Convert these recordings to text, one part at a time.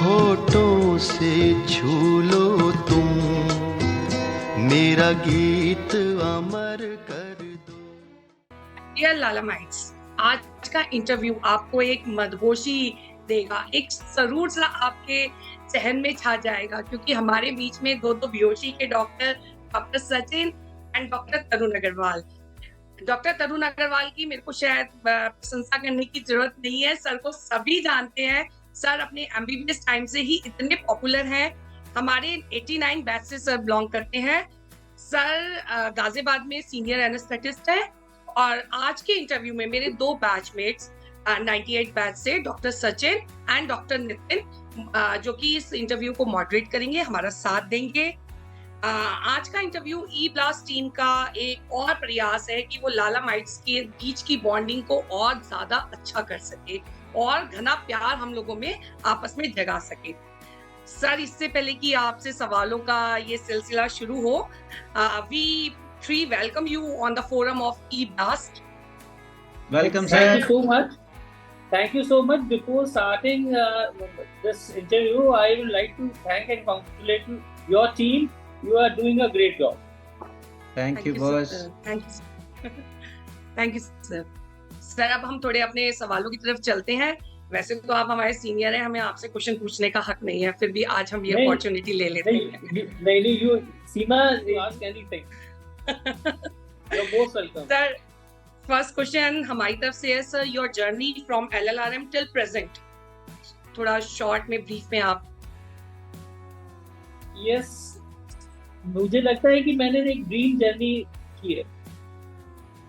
होठों से छू लो तुम, मेरा गीत अमर कर दो। डियर लालामाइट्स, आज का इंटरव्यू आपको एक मदहोशी देगा, एक सरूर सा आपके सहन में छा जाएगा, क्योंकि हमारे बीच में दो बेहोशी के doctor Sachin and doctor Tarun Agarwal. Doctor Tarun Agarwal की मेरे को शायद प्रशंसा करने की जरूरत नहीं है, सर को सभी जानते हैं। सर अपने एमबीबीएस टाइम से ही इतने पॉपुलर हैं। हमारे 89 बैच से सर बिलोंग करते हैं। सर गाजियाबाद में सीनियर एनेस्थेटिस्ट है। और आज के इंटरव्यू में मेरे दो बैचमेट्स 98 बैच से doctor Sachin and doctor Nitin, जो कि इस इंटरव्यू को मॉडरेट करेंगे, हमारा साथ देंगे। आज का इंटरव्यू ई ब्लास्ट टीम का एक और प्रयास है कि वो लालामाइट्स के बीच की बॉन्डिंग को और ज्यादा अच्छा कर सके और घना प्यार हम लोगों में आपस में जगा सके। सर, इससे पहले कि आपसे सवालों का ये सिलसिला शुरू हो, we three welcome you on the forum of eBlast. Welcome, sir. Thank you so much. Thank you so much. Before starting this interview, I would like to thank and congratulate your team. You are doing a great job. Thank you, boss. Thank you. Thank you, sir. Sir, अब हम थोड़े अपने सवालों की तरफ चलते हैं। वैसे तो आप हमारे सीनियर हैं, हमें आपसे क्वेश्चन पूछने का हक नहीं है, फिर भी आज हम ये अपॉर्चुनिटी ले लेते हैं। नहीं, you Seema, ask anything. You're most welcome. Sir, first question हमारी तरफ से है, sir, your journey from LLRM till present. थोड़ा शॉर्ट में, ब्रीफ में आप। Yes, मुझे लगता है कि मैंने एक ड्रीम जर्नी की है।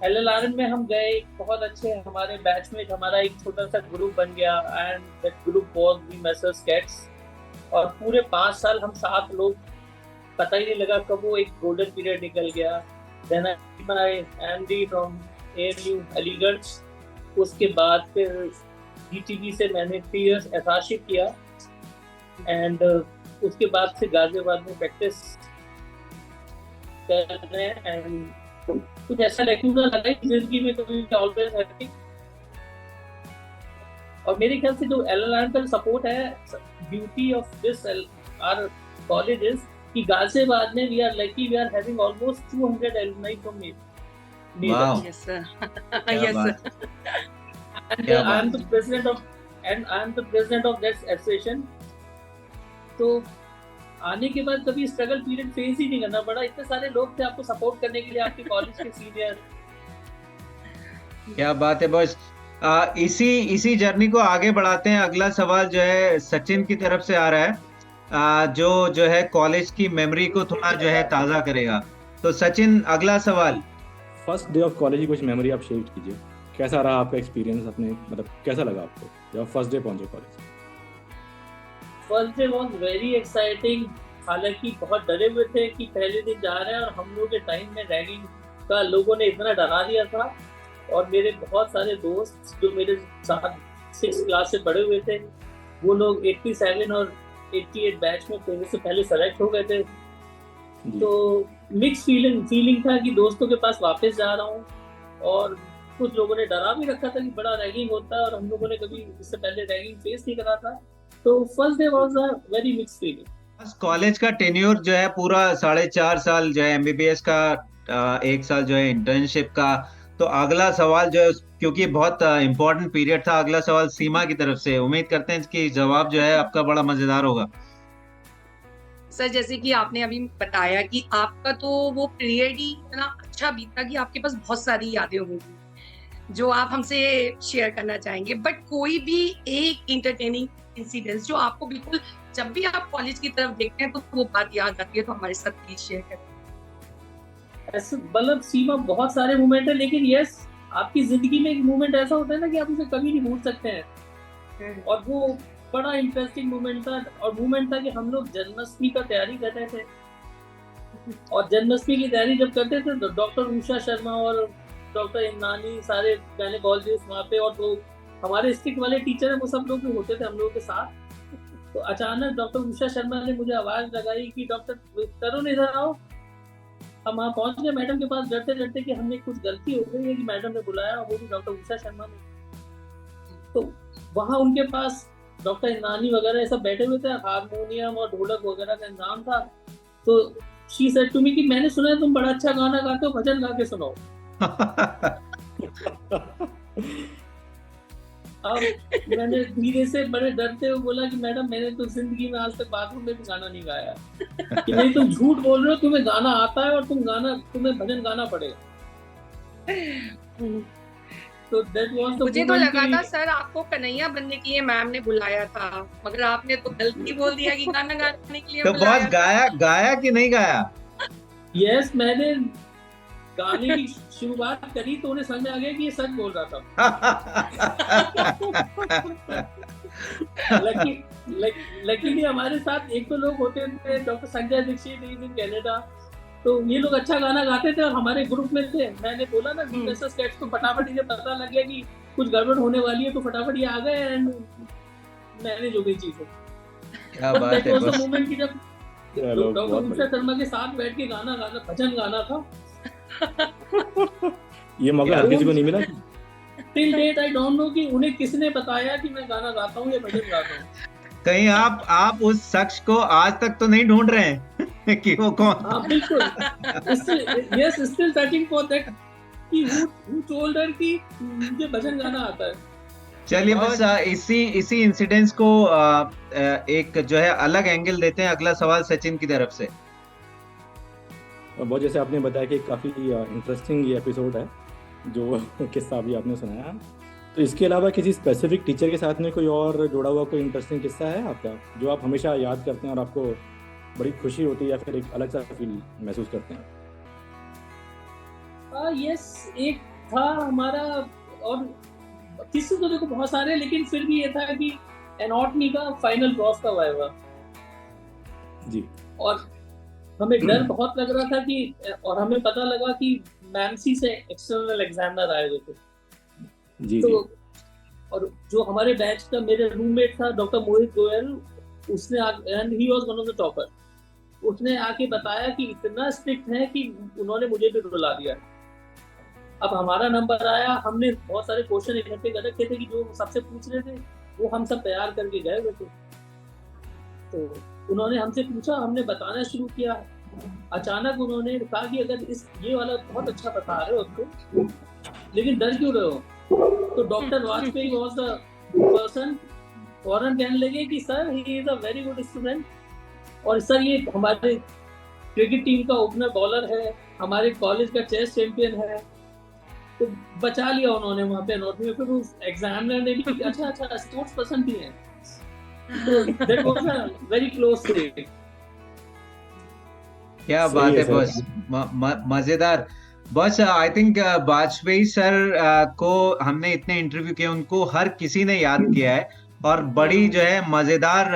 LLRM में हम गए, बहुत अच्छे हमारे बैचमेट, हमारा एक छोटा सा ग्रुप बन गया and that group was the messrs cats. और पूरे 5 साल हम 7 लोग, पता ही नहीं लगा कब वो एक गोल्डन पीरियड निकल गया। Then I MD from ANU Aligarh. उसके बाद फिर DTB से मैंने 3 इयर्स एसआरशिप किया एंड उसके बाद से गाजियाबाद में प्रैक्टिस कर रहे हैं। एंड कुछ ऐसा लगने लगा कि जिंदगी में कभी ऑलवेज हैप्पी। और मेरे ख्याल से जो LLRM का सपोर्ट है, beauty of this our college is कि गाजियाबाद में we are lucky, we are having almost 200 alumni from me. Wow. Yes, sir. Yes, sir. And I am the president of that association. तो आने के बाद कभी struggle period face ही नहीं करना पड़ा। इतने सारे लोग थे आपको सपोर्ट करने के लिए, आपके कॉलेज के सीनियर। क्या बात है बॉस। इसी जर्नी को आगे बढ़ाते हैं। अगला सवाल जो है सचिन की तरफ से आ रहा है, जो है कॉलेज की मेमोरी को थोड़ा जो है ताजा करेगा। तो सचिन, अगला सवाल। फर्स्ट डे ऑफ कॉलेज की कुछ मेमोरी आप शेयर कीजिए। कैसा रहा आपका एक्सपीरियंस, अपने मतलब कैसा लगा आपको जब फर्स्ट डे पहुंचे college? First day was very exciting. हालांकि बहुत डरे हुए थे कि पहले दिन जा रहे हैं, और हम लोग के टाइम में रैगिंग का लोगों ने इतना डरा दिया था। और मेरे बहुत सारे दोस्त जो मेरे साथ 6 क्लास से पढ़े हुए थे, वो लोग 87 और 88 बैच में मेरे से पहले सेलेक्ट हो गए थे। तो मिक्स फीलिंग था कि दोस्तों के पास वापस जा रहा हूँ। और कुछ लोगों ने डरा भी रखा था कि बड़ा रैगिंग होता है, और हम लोगों ने कभी इससे पहले रैगिंग फेस नहीं करा था। तो first day was a very mix feeling. College का टेन्योर जो है पूरा 4.5 साल जो है एमबीबीएस का, 1 साल जो है इंटर्नशिप का। तो अगला सवाल जो है, क्योंकि बहुत इंपॉर्टेंट पीरियड था, अगला सवाल सीमा की तरफ से। उम्मीद करते हैं कि जवाब जो है आपका बड़ा मजेदार होगा। सर, जैसे कि आपने अभी बताया कि आपका तो वो पीरियड ही इतना अच्छा बीता कि आपके पास बहुत सारी यादें होंगी जो आप हमसे शेयर करना चाहेंगे। बट कोई भी एक इंटरटेनिंग इंसिडेंस जो आपको बिल्कुल, जब भी आप कॉलेज की तरफ देखते हैं तो वो बात याद आती है, तो हमारे साथ प्लीज शेयर करें। ऐसे मतलब सीमा बहुत सारे मोमेंट है, लेकिन यस, आपकी जिंदगी में एक मोमेंट ऐसा होता है ना कि आप उसे कभी नहीं भूल सकते हैं। और वो बड़ा इंटरेस्टिंग मोमेंट था कि हम लोग जन्माष्टमी का तैयारी कर रहे थे। और जन्माष्टमी की तैयारी जब करते थे तो डॉक्टर उषा शर्मा और डॉक्टर इमरानी, सारे गायनेकोलॉजिस्ट वहाँ पे, और तो हमारे स्टिक वाले टीचर हैं, वो सब लोग भी होते थे हम लोगों के साथ। तो अचानक डॉक्टर उषा शर्मा ने मुझे आवाज लगाई कि डॉक्टर तरुण इधर आओ। हम वहाँ पहुंच गए मैडम के पास, डरते डरते कि हमने कुछ गलती हो गई है, कि मैडम ने बुलाया, वो भी डॉक्टर उषा शर्मा ने। तो वहाँ उनके पास डॉक्टर इंद्रानी वगैरह ये सब बैठे हुए थे, हारमोनियम और ढोलक वगैरह का इंतजाम था। तो शी सेड टू मी कि मैंने सुना है तुम बड़ा अच्छा गाना गाते हो, भजन गा के सुनाओ। अब मैंने धीरे से बड़े डरते हुए बोला कि मैडम मैंने तो जिंदगी में आज तक बाथरूम में भी गाना नहीं गाया। कि नहीं तुम झूठ बोल रहे हो, तुम्हें गाना आता है और तुम्हें भजन गाना पड़ेगा। तो that was the मुझे तो moment लगा कि- था सर आपको कन्हैया बनने के लिए मैम ने बुलाया था, मगर आपने तो गलती बोल दिया कि गाना गाने के लिए तो बुलाया बॉस था। गाया कि नहीं गाया? यस, मैंने गाने की शुरुआत करी तो उन्हें समझ में आ गया कि ये सच बोल रहा था। लकीली हमारे साथ एक तो लोग होते थे, doctor Sanjay Dikshit in Canada, तो ये लोग अच्छा गाना गाते थे और हमारे ग्रुप में थे। मैंने बोला ना वीनस कैट्स को फटाफट इन्हें पता लग गया कि कुछ गड़बड़ होने वाली है, तो फटाफट ये आ गए एंड मैनेज हो गई चीजें। क्या बात है बॉस। मोमेंट की जब चलो, डॉक्टर बहुत उषा शर्मा के साथ बैठ के गाना भजन गाना था। ये मौका हर किसी को नहीं मिला। Till date I don't know कि उन्हें किसने बताया कि मैं गाना गाता हूँ या भजन गाता हूँ। कहीं आप उस शख्स को आज तक तो नहीं ढूंढ रहे हैं कि वो कौन? हाँ बिल्कुल, yes, still searching for that कि who told her कि मुझे भजन गाना आता है। चलिए बस इसी इंसिडेंट्स को एक जो है अलग एंगल देते हैं। अगला सवाल सचिन की तरफ से। बहुत जैसे आपने बताया कि काफ़ी इंटरेस्टिंग ये एपिसोड है जो किस्सा अभी आपने सुनाया, तो इसके अलावा किसी स्पेसिफिक टीचर के साथ में कोई और जुड़ा हुआ कोई इंटरेस्टिंग किस्सा है आपका जो आप हमेशा याद करते हैं और आपको बड़ी खुशी होती है या फिर एक अलग सा फील महसूस करते हैं? यस, एक था हमारा, और किसी तो देखो बहुत सारे, लेकिन फिर भी ये था कि एनाटॉमी का फाइनल प्रॉफ का वाइवा जी, और हमें डर बहुत लग रहा था कि, और हमें पता लगा कि मैमसी से एक्सटर्नल एग्जामिनर आए हुए थे। जी तो जी। और जो हमारे बैच का मेरे रूममेट था डॉक्टर मोहित गोयल, उसने and he was one of the topper, उसने आके बताया कि इतना स्ट्रिक्ट है कि उन्होंने मुझे भी रुला दिया। अब हमारा नंबर आया, हमने बहुत सारे क्वेश्चन इकट्ठे कर रखे थे कि जो सबसे पूछ रहे थे वो हम सब तैयार करके गए हुए थे। तो उन्होंने हमसे पूछा, हमने बताना शुरू किया। अचानक उन्होंने कहा कि अगर ये वाला बहुत अच्छा बता रहे हो तो, लेकिन डर क्यों रहे हो? तो doctor Vajpayee was the person, फौरन कहने लगे कि sir he is a very good student, और सर ये हमारे क्रिकेट टीम का ओपनर बॉलर है, हमारे कॉलेज का चेस चैंपियन है। तो बचा लिया उन्होंने वहाँ पे एनाटॉमी में। फिर उस एग्जामिनर ने भी अच्छा स्पोर्ट्स पर्सन भी है, तो that was a very close thing. क्या बात है बॉस, मजेदार। बस आई थिंक वाजपेयी सर को हमने इतने इंटरव्यू किए, उनको हर किसी ने याद किया है, और बड़ी जो है मजेदार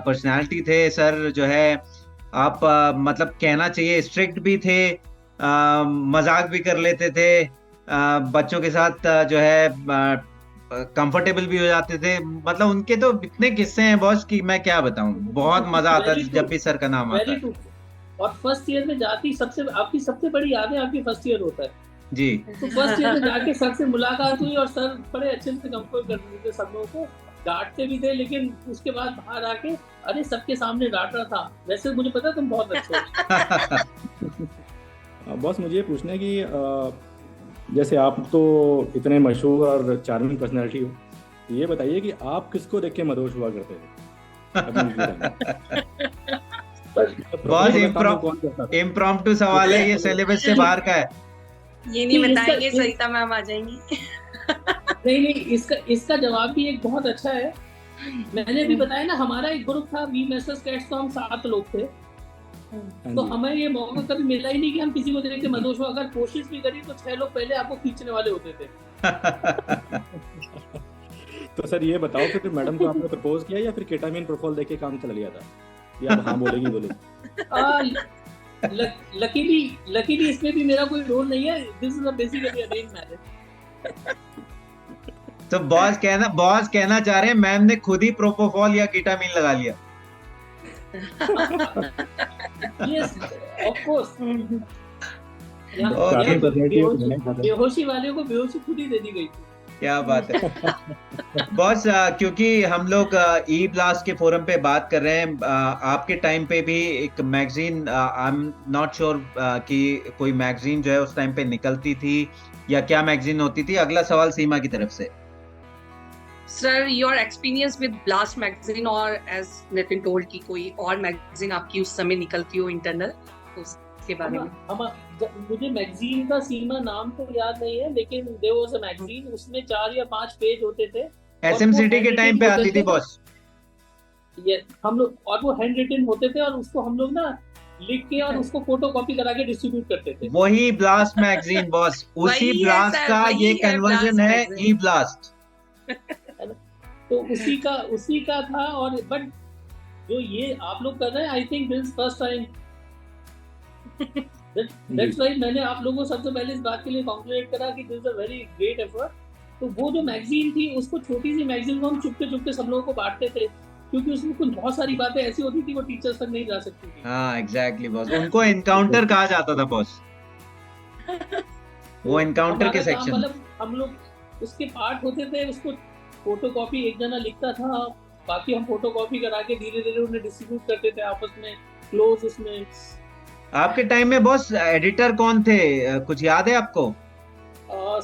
पर्सनालिटी थे सर। जो है आप मतलब कहना चाहिए स्ट्रिक्ट भी थे, मजाक भी कर लेते थे, बच्चों के साथ जो है कंफर्टेबल भी हो जाते थे। मतलब उनके तो इतने किस्से हैं बॉस कि मैं क्या बताऊं, बहुत मजा आता है जब भी सर का नाम आता है। और फर्स्ट ईयर में जाती आपकी सबसे बड़ी याद है आपकी फर्स्ट ईयर होता है जी। तो फर्स्ट ईयर में जाके सर से मुलाकात हुई और सर बड़े अच्छे से कंफर्ट करते थे, सब लोगों को डांटते भी थे, लेकिन उसके बाद बाहर आके अरे सबके सामने डांट रहा था, वैसे मुझे पता तुम बहुत अच्छे हो। बॉस मुझे ये पूछना है कि जैसे आप तो इतने मशहूर और चार्मिंग पर्सनैलिटी हो, ये बताइए कि आप किसको देख के मदहोश हुआ करते थे? बहुत इम्प्रॉम्प्टू सवाल है, ये सिलेबस से बाहर का है। ये नहीं बताएंगे, सरिता मैम आ जाएंगी। नहीं, इसका जवाब भी एक बहुत अच्छा है। मैंने भी बताया ना, हमारा एक ग्रुप था वी मेसर्स कैट्स, तो हम 7 लोग थे। तो हमें ये मौका कभी मिला ही नहीं कि हम किसी को देख के मदहोश हो। अगर कोशिश भी करी तो 6 लोग पहले आपको खींचने वाले होते थे। तो सर ये बताओ फिर मैडम को आपने प्रपोज किया या फिर केटामिन प्रोफॉल देके काम चला लिया था, या हाँ बोलेगी बोलेगी? लकीली इसमें भी मेरा कोई रोल नहीं है। This is a basically arrange marriage. तो बॉस कहना चाह रहे हैं मैम ने खुद ही प्रोपोफॉल या कीटामिन लगा लिया। यस ऑफ कोर्स, काफी पर्सनैलिटी है। बेहोशी वाले को बेहोशी खुद ही दे दी गई थी। क्या बात है बॉस। क्योंकि हम लोग ई ब्लास्ट के फोरम पे बात कर रहे हैं, आपके टाइम पे भी एक magazine, I am not sure कि कोई मैगजीन जो है उस टाइम पे निकलती थी या क्या मैगजीन होती थी। अगला सवाल सीमा की तरफ से। Sir, your experience with blast magazine, और एज नितिन टोल्ड की कोई और मैगजीन आपकी उस समय निकलती हो इंटरनल, उसके बारे में। मुझे मैगजीन का सीमा नाम तो याद नहीं है, लेकिन देयर वाज अ मैगजीन, उसमें 4 या 5 पेज होते थे। एसएमसीटी के टाइम पे आती थी बॉस ये हम लोग, और वो हैंड रिटन होते थे, और उसको हम लोग ना लिख के और उसको फोटो कॉपी करा के डिस्ट्रीब्यूट करते थे। वही ब्लास्ट मैगजीन बॉस, उसी ब्लास्ट का ये कन्वर्जन है ई ब्लास्ट। तो उसी का था। और बट जो ये आप लोग कर रहे हैं, I think this first time, that's why मैंने आप लोगों को सबसे पहले इस बात के लिए कॉन्ग्रेचुलेट करा कि this is a very great effort. तो वो जो मैगजीन थी, उसको छोटी सी मैगजीन को हम चुपके सब लोगों को बांटते थे, क्योंकि उसमें कुछ बहुत सारी बातें ऐसी होती थी वो टीचर्स तक नहीं जा सकती थी। हाँ एग्जैक्टली बॉस, उनको एनकाउंटर कहा जाता था बॉस, वो एनकाउंटर के सेक्शन, मतलब हम लोग उसके पार्ट होते थे, उसको फोटोकॉपी एक जना लिखता था, बाकी हम फोटोकॉपी करा के धीरे धीरे उन्हें डिस्ट्रीब्यूट करते थे आपस में, क्लोज उसमें। आपके टाइम में बॉस एडिटर कौन थे, कुछ याद है आपको?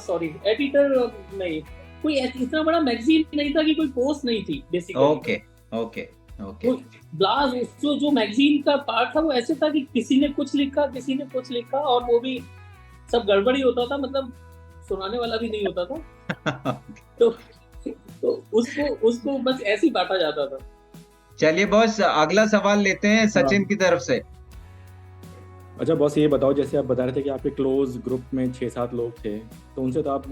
सॉरी, एडिटर नहीं, कोई इतना बड़ा मैगजीन नहीं था कि कोई पोस्ट नहीं थी basically. Okay okay okay. Blast जो मैगजीन का पार्ट था वो ऐसे था कि किसी ने कुछ लिखा और वो भी सब गड़बड़ी होता था, मतलब सुनाने वाला भी नहीं होता था। तो उसको बस ऐसे ही बांटा जाता था। चलिए बॉस, अगला सवाल लेते हैं सचिन की तरफ से। अच्छा बॉस, ये बताओ, जैसे आप बता रहे थे कि आपके क्लोज ग्रुप में 6-7 लोग थे, तो उनसे तो आप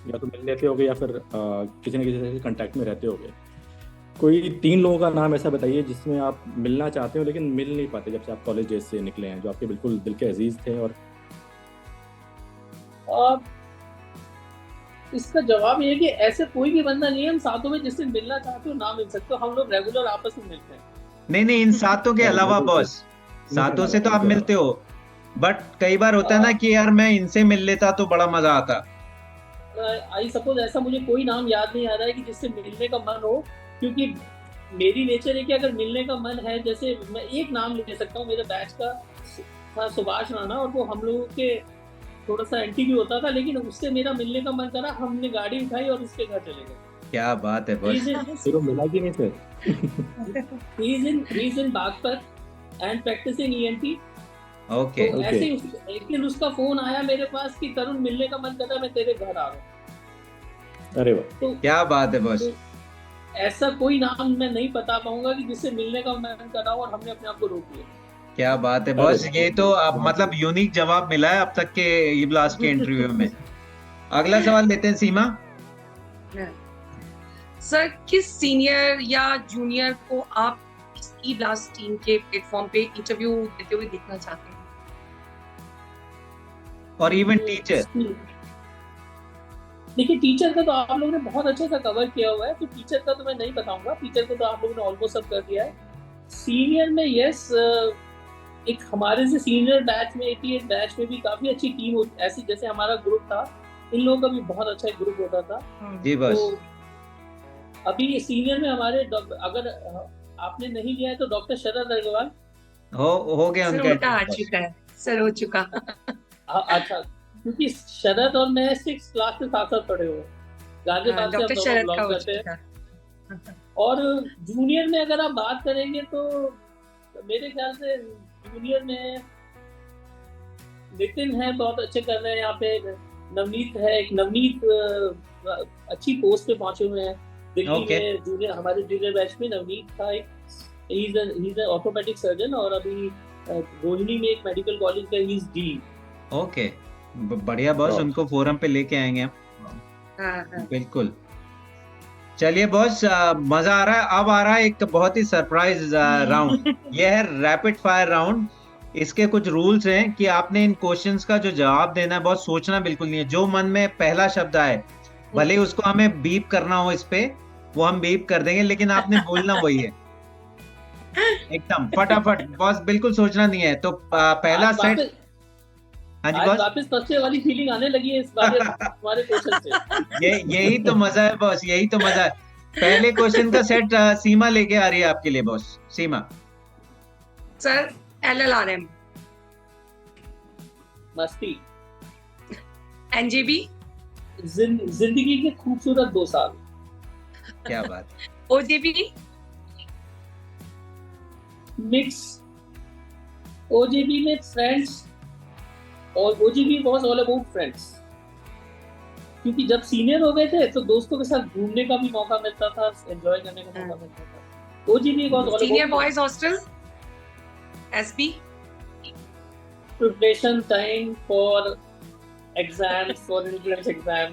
या तो मिल लेते होगे या फिर किसी न किसी से कांटेक्ट में रहते होगे। कोई 3 लोगों का नाम ऐसा बताइए जिसमें आप मिलना चाहते हो लेकिन मिल नहीं पाते जब से आप कॉलेज डेज से निकले हैं, जो आपके बिल्कुल दिल के अजीज थे। और इसका जवाब ये है कि ऐसे कोई भी बंदा नहीं है हम सातों में जिससे मिलना चाहते हो ना मिल सकते हो। हम लोग रेगुलर आपस में मिलते हैं। नहीं, इन सातों के अलावा बॉस, सातों से तो आप मिलते हो, बट कई बार होता है ना कि यार मैं इनसे मिल लेता तो बड़ा मजा आता। आई सपोज ऐसा मुझे कोई नाम याद नहीं आ रहा है कि जिससे मिलने का मन हो, क्योंकि मेरी नेचर है कि अगर मिलने का मन है, जैसे मैं एक नाम ले सकता हूँ, मेरे बैच का था सुभाष राणा, और वो हम लोगों के थोड़ा सा एंटी भी होता था, लेकिन उससे मेरा मिलने का मन करा, हमने गाड़ी उठाई और उसके घर चले गए। क्या बात है बॉस। मिला कि नहीं sir? he is in Baghpat and practicing ENT। Okay तो ऐसे ही एक दिन उसका फोन आया मेरे पास कि तरुण मिलने का मन करता है, मैं तेरे घर आ रहा हूँ। अरे वाह, तो क्या बात है बॉस। तो ऐसा कोई नाम मैं नहीं बता पाऊंगा कि जिससे मिलने का मन करा और हमने अपने आप को रोक लिया। क्या बात है बॉस, ये तो अब मतलब यूनिक जवाब मिला है अब तक के ई ब्लास्ट के इंटरव्यू में। अगला सवाल लेते हैं सीमा। सर, किस सीनियर या जूनियर को आप ई ब्लास्ट टीम के प्लेटफॉर्म पे इंटरव्यू देते हुए देखना चाहते हैं? और इवन टीचर? देखिए, टीचर का तो आप लोगों ने बहुत अच्छे से कवर किया हुआ है, तो टीचर का तो मैं नहीं बताऊंगा। टीचर को तो आप लोगों ने ऑलमोस्ट सब कर दिया है। सीनियर में यस, एक हमारे से सीनियर बैच में 88 बैच में भी काफी अच्छी टीम ऐसी, जैसे हमारा ग्रुप था, इन लोगों का भी बहुत अच्छा ग्रुप होता था। जी बस। तो अभी सीनियर में हमारे, अगर आपने नहीं लिया है तो डॉक्टर शरद अग्रवाल हो गया उनका आ चुका है सर, हो चुका। अच्छा, क्योंकि शरद और मैं 6 क्लास के साथ साथ पढ़े हुए, गाजियाबाद से हम लोग बिलोंग करते हैं। और जूनियर में अगर आप बात करेंगे तो मेरे ख्याल से जूनियर में नितिन है, बहुत अच्छे कर रहे हैं। यहाँ पे नवनीत है, एक नवनीत अच्छी पोस्ट पे पहुंचे हुए हैं दिल्ली में। जूनियर, हमारे जूनियर बैच में नवनीत था, ही इज ऑर्थोपेडिक सर्जन, और अभी रोहिणी में एक मेडिकल कॉलेज का ही इज डी। ओके, बढ़िया बॉस, उनको फोरम पे लेके आएंगे हम। बिल्कुल। चलिए बॉस, मजा आ रहा है। अब आ रहा है एक बहुत ही सरप्राइज राउंड। यह है रैपिड फायर राउंड। इसके कुछ रूल्स हैं कि आपने इन क्वेश्चंस का जो जवाब देना है, बहुत सोचना बिल्कुल नहीं है। जो मन में पहला शब्द आए, भले उसको हमें बीप करना हो इस पे, वो हम बीप कर देंगे, लेकिन आपने बोलना वही है एकदम फटाफट बॉस, बिल्कुल सोचना नहीं है। तो पहला सेट हाँ जी आज बॉस। वापस फर्स्ट ईयर वाली फीलिंग आने लगी है इस बारे तुम्हारे क्वेश्चन से। यही तो मजा है बॉस, यही तो मजा है। पहले क्वेश्चन का सेट सीमा लेके आ रही है आपके लिए बॉस। सीमा। सर LLRM, मस्ती, NJB, जिंदगी के खूबसूरत 2 साल, क्या बात। OJB, मिक्स, OJB में फ्रेंड्स, और OJB was all about friends, क्योंकि जब सीनियर हो गए थे तो दोस्तों के साथ घूमने का भी मौका मिलता था, एंजॉय करने का मौका मिलता था। OJB was all Senior about Boys Hostel, SB, preparation time for exams, for entrance exam.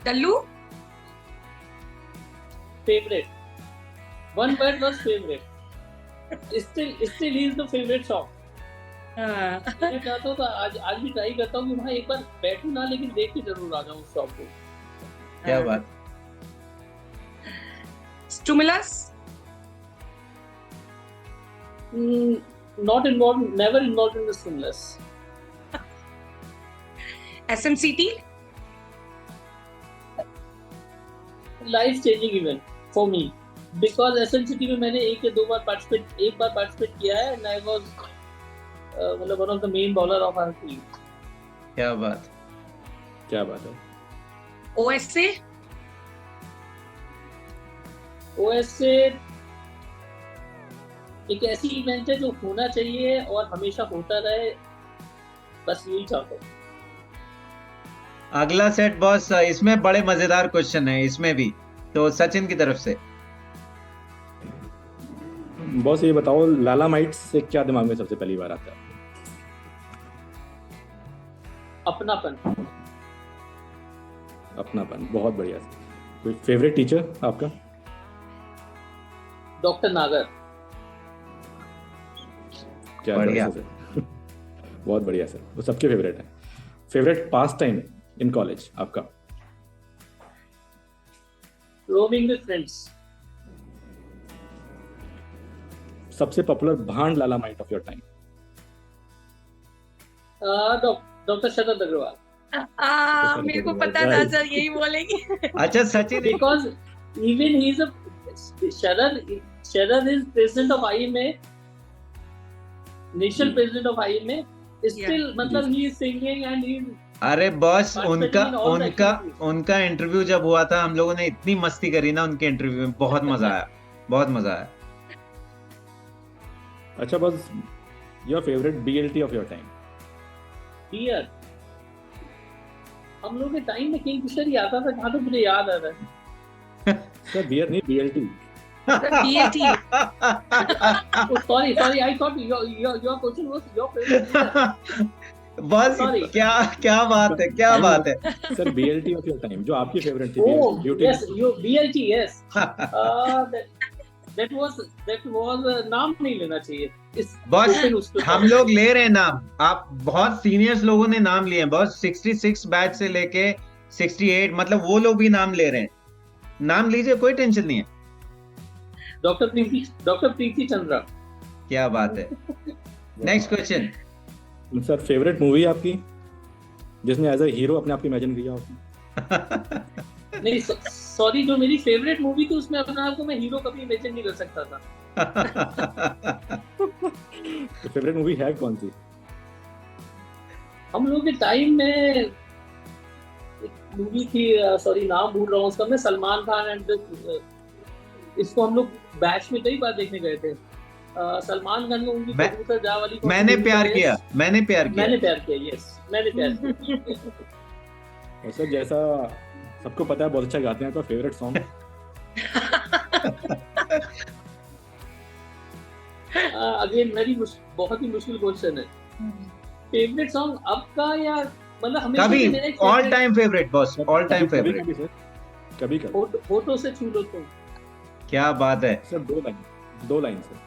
Dallu, Favorite, one word was favorite. Still is the favorite song. मैं चाहता हूँ तो आज भी ट्राई करता हूँ कि वहाँ एक बार बैठूं ना, लेकिन देख के जरूर आ जाऊँ उस शॉप को। क्या बात। Stimulus, Not involved, never involved in the stimulus. SMCT, Life changing event for me because SMCT में मैंने एक या 2 बार पार्टिसिपेट किया है and I was मतलब one of the main bowler of our team. क्या बात, क्या बात है। OSA, OSA एक ऐसी इवेंट है जो होना चाहिए और हमेशा होता रहे, बस यही चाहता हूँ। अगला सेट बॉस, इसमें बड़े मजेदार क्वेश्चन है इसमें भी, तो सचिन की तरफ से। बॉस ये बताओ, लाला माइट्स से क्या दिमाग में सबसे पहली बार आता है? अपनापन। अपनापन, बहुत बढ़िया। कोई फेवरेट टीचर आपका? डॉक्टर नागर। क्या बढ़िया सर। बहुत बढ़िया सर, वो सबके फेवरेट है। Favourite pastime in college आपका? Roaming with friends. सबसे पॉपुलर भांड लाला might of your time? Doctor Sharad Agarwal. मेरे को पता था सर यही बोलेंगे। अच्छा Sachin, because even he is Sharad is president of IMA, national president of IMA, still मतलब he is singing and he. अरे boss Participating in all the activities. उनका इंटरव्यू जब हुआ था, हम लोगों ने इतनी मस्ती करी ना उनके इंटरव्यू में, बहुत मजा आया, बहुत मजा आया। अच्छा बस, your favourite BLT of your time? Beer. हम लोग के टाइम में किंगफिशर ही आता था, जहाँ तो मुझे याद आ रहा है। सर बियर नहीं, BLT। BLT, Sorry, I thought your question was your favorite. बस Sorry. क्या बात है, क्या बात है। Sir BLT of your time जो आपकी फेवरेट थी? Oh, beauty- yes, BLT, yes. That was नाम नहीं लेना चाहिए इस बॉस open उसको। हम लोग ले रहे हैं नाम, आप बहुत सीनियर्स लोगों ने नाम लिए हैं बॉस, 66 बैच से लेके 68, मतलब वो लोग भी नाम ले रहे हैं। नाम लीजिए, कोई टेंशन नहीं है। डॉक्टर प्रीति चंद्रा। क्या बात है। Next question. Sir favourite movie आपकी जिसमें एज अ हीरो अपने आप को इमेजिन किया हो? नहीं सॉरी, जो मेरी फेवरेट मूवी थी उसमें अपने आप को मैं हीरो कभी इमेजिन नहीं कर सकता था। तो फेवरेट मूवी है कौन सी? हम लोग के टाइम में एक मूवी थी, सॉरी नाम भूल रहा हूँ उसका, मैं सलमान खान एंड इसको हम लोग बैच में कई बार देखने गए थे। सलमान खान की मूवी कबूतर जा वाली। मैंने प्यार किया। यस मैंने प्यार किया। और सर जैसा सबको पता है बहुत अच्छा गाते हैं, तो फेवरेट सॉन्ग? अगेन वेरी बहुत ही मुश्किल क्वेश्चन है। फेवरेट सॉन्ग अब का या मतलब हमेशा कभी से मेरा all time favourite boss, all time favourite. कभी फोटो से छू लो तुम। क्या बात है सर, दो लाइन सर।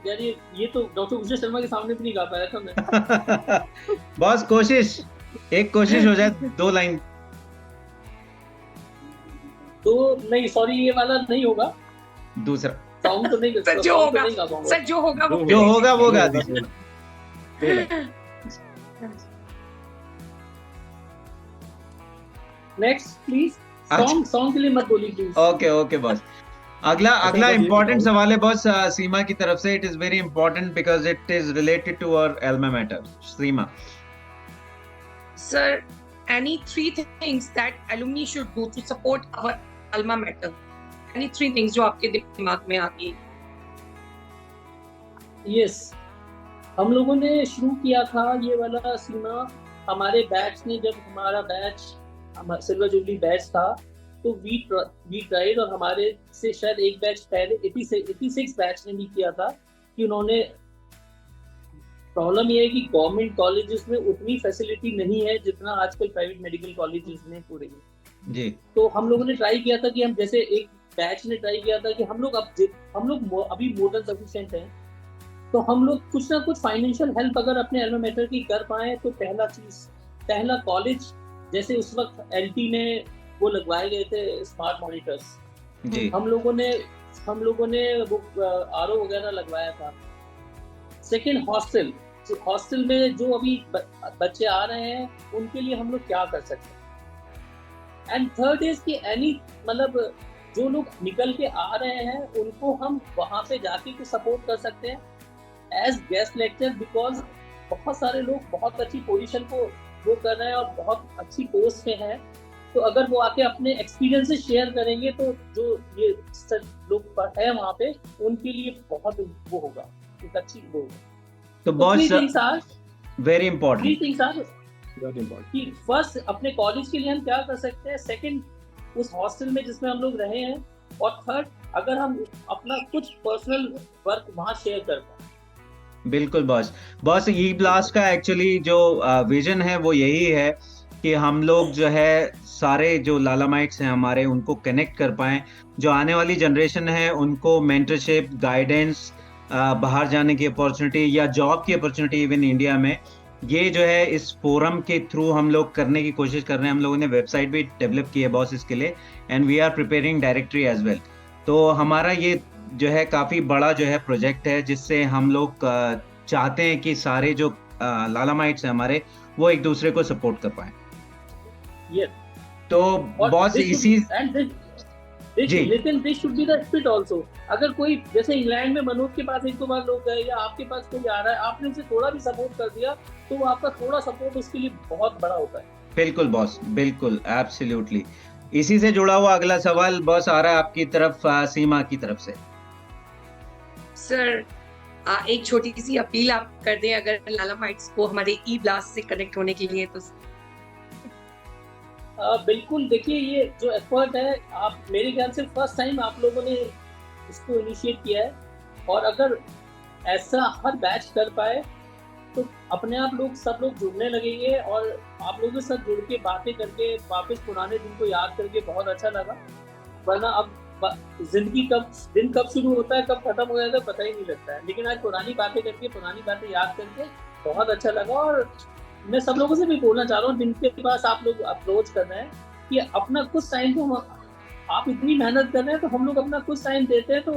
यार ये तो डॉक्टर उषा शर्मा के सामने भी नहीं गा पाया था मैं। बॉस एक कोशिश हो जाए, 2 लाइन। तो नहीं सॉरी, ये वाला नहीं होगा। दूसरा सॉन्ग तो नहीं, सर जो होगा वो जो होगा वो गा दीजिए। फेल है। Next please. अच्छा। सॉन्ग के लिए मत बोलिए प्लीज। Okay boss. अगला अच्छा, बस ये इम्पोर्टेंट बताओ। सवाल है बॉस सीमा की तरफ से। It is very important because it is related to our alma mater. Seema, Sir, any three things that alumni should do to support our alma mater? Any three things जो आपके दिमाग में आती है? यस, हम लोगों ने शुरू किया था ये वाला सीमा। हमारे बैच ने, जब हमारा बैच सिल्वर जुबली बैच था, तो वी ट्राइड, और हमारे से शायद एक बैच पहले 86 बैच ने भी किया था कि उन्होंने, प्रॉब्लम ये है कि गवर्नमेंट कॉलेजेस में उतनी फैसिलिटी नहीं है जितना आजकल प्राइवेट मेडिकल कॉलेजेस में हो रही है जी। तो हम लोगों ने ट्राई किया था कि हम, जैसे एक बैच ने ट्राई किया था कि हम लोग अभी मोर देन सफिशिएंट हैं, तो हम लोग कुछ ना कुछ फाइनेंशियल हेल्प अगर अपने एल्मा मैटर की कर पाए तो पहला कॉलेज, जैसे उस वक्त एलटी में वो लगवाए गए थे स्मार्ट मॉनिटर्स, जी। हम लोगों ने वो आरओ वगैरह लगवाया था। सेकंड, हॉस्टल में जो अभी बच्चे आ रहे हैं उनके लिए हम लोग क्या कर सकते हैं। एंड थर्ड इज कि मतलब जो लोग निकल के आ रहे हैं उनको हम वहां पे जाके कुछ सपोर्ट कर सकते हैं एज गेस्ट लेक्चर, बिकॉज बहुत सारे लोग बहुत अच्छी पोजीशन को वो कर रहे हैं और बहुत अच्छी पोस्ट पे हैं, तो अगर वो आके अपने एक्सपीरियंसेस शेयर करेंगे तो जो ये लोग है वहाँ पे उनके लिए बहुत वो होगा, एक अच्छी वो होगा। तो boss, very three important. Things are बहुत इम्पोर्टेंट। कि फर्स्ट अपने कॉलेज के लिए हम क्या कर सकते हैं, सेकंड उस हॉस्टल में जिसमें हम लोग रहे हैं, और थर्ड अगर हम अपना कुछ पर्सनल वर्क वहाँ शेयर कर पाए। बिल्कुल बॉस, ई ब्लास्ट का एक्चुअली जो विजन है वो यही है कि हम लोग जो है सारे जो लालामाइट्स हैं हमारे, उनको कनेक्ट कर पाएं। जो आने वाली जनरेशन है उनको मेंटरशिप, गाइडेंस, बाहर जाने की अपॉर्चुनिटी या जॉब की अपॉर्चुनिटी इवन इंडिया में, ये जो है इस फोरम के थ्रू हम लोग करने की कोशिश कर रहे हैं। हम लोगों ने वेबसाइट भी डेवलप की है बॉस इसके लिए, and we are preparing directory as well. तो हमारा ये जो है काफ़ी बड़ा जो है प्रोजेक्ट है, जिससे हम लोग चाहते हैं कि सारे जो लालामाइट्स हैं हमारे, वो एक दूसरे को सपोर्ट कर पाएं। Yes. तो बॉस इसी जी, लेकिन this should be the spirit also. अगर कोई, जैसे इंग्लैंड में मनोज के पास एक दो बार लोग गए या आपके पास कोई आ रहा है, आपने उसे थोड़ा भी सपोर्ट कर दिया तो वो आपका थोड़ा सपोर्ट उसके लिए बहुत बड़ा होता है। बिल्कुल बॉस, बिल्कुल, एब्सोल्युटली। इसी से जुड़ा हुआ अगला सवाल बॉस आ रहा है आपकी तरफ, सीमा की तरफ से। सर, एक छोटी सी अपील आप कर दें अगर लालामाइट्स को हमारे ई ब्लास्ट से कनेक्ट होने के लिए तो। बिल्कुल, देखिए ये जो एफर्ट है, आप मेरे ख्याल से फर्स्ट टाइम आप लोगों ने इसको इनिशिएट किया है, और अगर ऐसा हर बैच कर पाए तो अपने आप सब लोग जुड़ने लगेंगे, और आप लोगों के साथ जुड़ के बातें करके वापस पुराने दिन को याद करके बहुत अच्छा लगा। वरना अब जिंदगी दिन कब शुरू होता है कब खत्म हो जाता है पता ही नहीं लगता है, लेकिन आज पुरानी बातें करके, पुरानी बातें याद करके बहुत अच्छा लगा। और मैं सब लोगों से भी बोलना चाह रहा हूँ जिनके पास आप लोग अप्रोच कर रहे हैं कि अपना कुछ टाइम तो आप इतनी मेहनत कर रहे हैं तो हम लोग अपना कुछ टाइम देते हैं, तो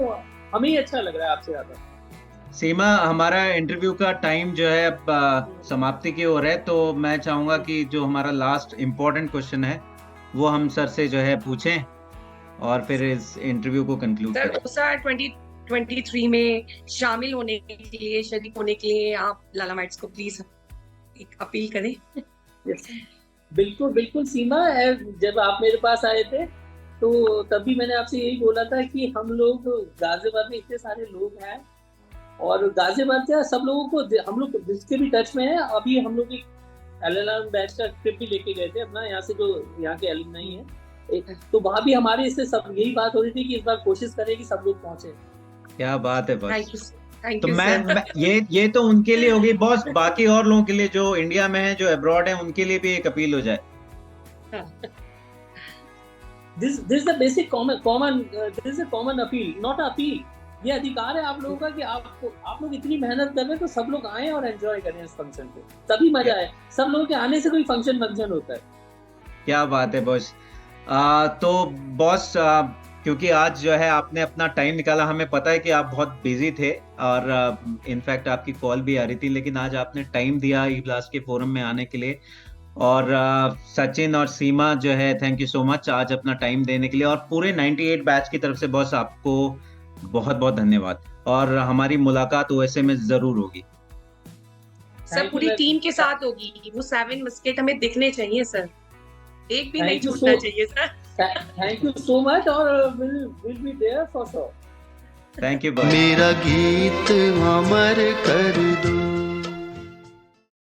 हमें ही अच्छा लग रहा है आपसे ज्यादा। सीमा, हमारा इंटरव्यू का टाइम जो है अब समाप्ति की ओर है, तो मैं चाहूंगा कि जो हमारा लास्ट इम्पोर्टेंट क्वेश्चन है वो हम सर से जो है पूछें और फिर इस इंटरव्यू को कंक्लूड सर, करें। ओसा 2023 में शामिल होने के लिए, शरीक होने के लिए आप लालामाइट्स को प्लीज एक अपील करें। बिल्कुल बिल्कुल सीमा, जब आप मेरे पास आए थे तो तभी मैंने आपसे यही बोला था कि हम लोग गाजियाबाद में इतने सारे लोग हैं, और गाजियाबाद क्या सब लोगों को हम लोग जिसके भी टच में है। अभी हम लोग एक एलएलएम बैच का ट्रिप भी लेके गए थे अपना, यहाँ से जो यहाँ के एलुमनाई है, तो वहाँ भी हमारे इससे सब यही बात हो रही थी कि इस बार कोशिश करें कि सब लोग पहुंचे। क्या बात है बॉस। थैंक तो यू मैं ये तो उनके लिए होगी बॉस, बाकी और लोगों के लिए जो इंडिया में है, जो अब्रॉड है, उनके लिए भी एक अपील हो जाए। This is the basic this is a common appeal, not appeal। ये अधिकार है आप लोगों का कि आप लोग इतनी मेहनत कर रहे हैं तो सब लोग आए और एंजॉय करें इस फंक्शन को, तभी मजा आए। सब लोगों के आने से कोई फंक्शन होता है। क्या बात है बॉस। तो बॉस, क्योंकि आज जो है आपने अपना टाइम निकाला। हमें पता है कि आप बहुत बिजी थे और इनफैक्ट आपकी कॉल भी आ रही थी, लेकिन आज आपने टाइम दिया ई ब्लास्ट के फोरम में आने के लिए। और सचिन और सीमा जो है, थैंक यू सो मच आज अपना टाइम देने के लिए, और पूरे 98 बैच की तरफ से बॉस आपको बहुत बहुत धन्यवाद। और हमारी मुलाकात ओएसए में जरूर होगी सर, पूरी टीम के साथ होगी। वो 7 मस्केट हमें दिखने चाहिए सर, एक भी नहीं Thank you छूटना so- चाहिए sir. Thank you so much, और we'll be there for sure. Thank you. मेरा गीत अमर कर दो।